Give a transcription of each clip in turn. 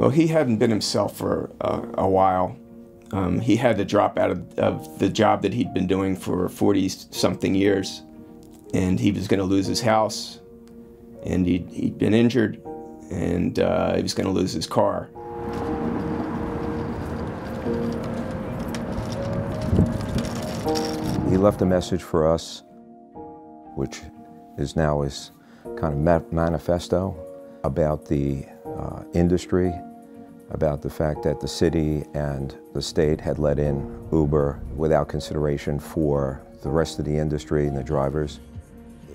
Well, he hadn't been himself for a while. He had to drop out of the job that he'd been doing for 40-something years, and he was going to lose his house, and he'd been injured, and he was going to lose his car. He left a message for us, which is now his kind of manifesto about the industry, about the fact that the city and the state had let in Uber without consideration for the rest of the industry and the drivers.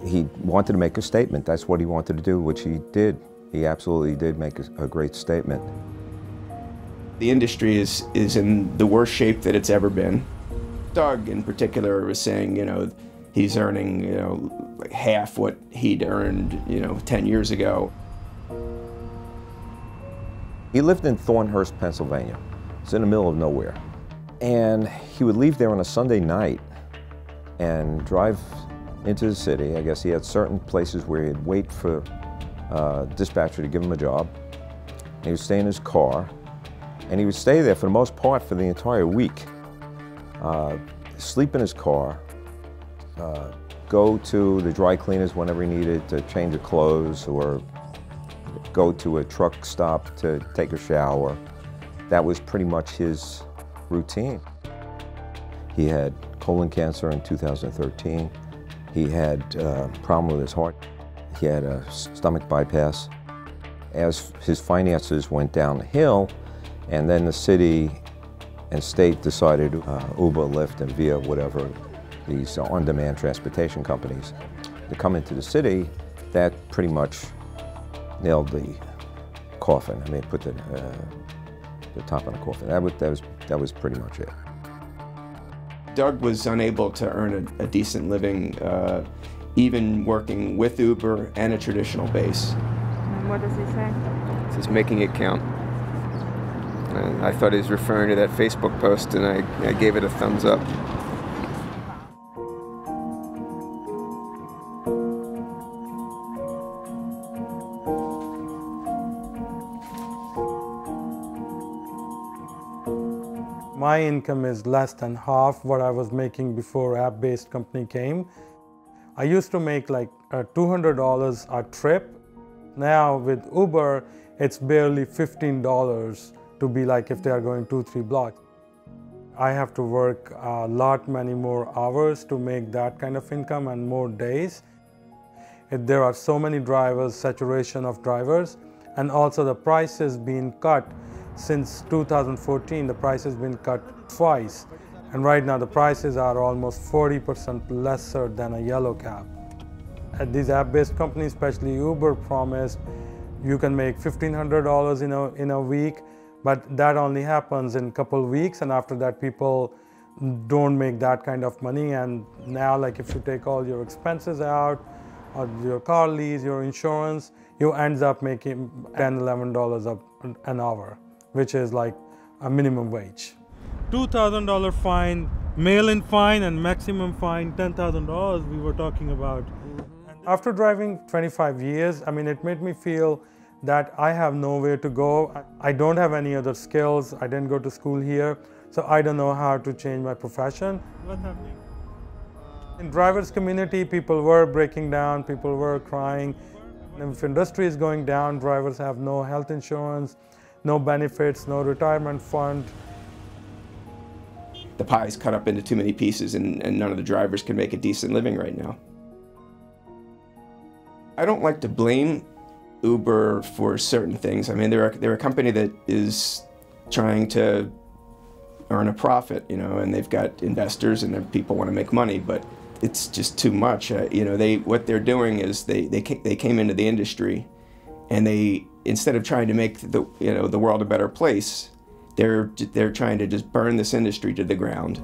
He wanted to make a statement. That's what he wanted to do, which he did. He absolutely did make a great statement. The industry is in the worst shape that it's ever been. Doug, in particular, was saying, he's earning, like half what he'd earned, 10 years ago. He lived in Thornhurst, Pennsylvania. It's in the middle of nowhere. And he would leave there on a Sunday night and drive into the city. I guess he had certain places where he'd wait for a dispatcher to give him a job. And he would stay in his car, and he would stay there for the most part for the entire week. Sleep in his car, go to the dry cleaners whenever he needed to change of clothes, or go to a truck stop to take a shower. That was pretty much his routine. He had colon cancer in 2013. He had a problem with his heart. He had a stomach bypass. As his finances went down the hill, and then the city and state decided Uber, Lyft, and Via, whatever, these on-demand transportation companies, to come into the city, that pretty much nailed the coffin. I mean, put the top on the coffin. That was pretty much it. Doug was unable to earn a decent living, even working with Uber and a traditional base. And what does he say? It says making it count. I thought he was referring to that Facebook post, and I gave it a thumbs up. My income is less than half what I was making before app-based company came. I used to make like $200 a trip. Now with Uber, it's barely $15 to be like if they are going 2-3 blocks. I have to work many more hours to make that kind of income and more days. There are so many drivers, saturation of drivers, and also the price has been cut. Since 2014, the price has been cut twice. And right now the prices are almost 40% lesser than a yellow cab. At these app-based companies, especially Uber, promised you can make $1,500 in a week, but that only happens in a couple weeks, and after that people don't make that kind of money. And now, like, if you take all your expenses out, or your car lease, your insurance, you end up making $10, $11 an hour, which is like a minimum wage. $2,000 fine, mail-in fine, and maximum fine $10,000 we were talking about. After driving 25 years, I mean, it made me feel that I have nowhere to go. I don't have any other skills. I didn't go to school here, so I don't know how to change my profession. What's happening? In drivers community, people were breaking down, people were crying. And if industry is going down, drivers have no health insurance, no benefits, no retirement fund. The pie's cut up into too many pieces, and none of the drivers can make a decent living right now. I don't like to blame Uber for certain things. I mean, they're a company that is trying to earn a profit, and they've got investors and their people want to make money, but it's just too much. What they're doing is they came into the industry, and instead of trying to make the world a better place, they're trying to just burn this industry to the ground.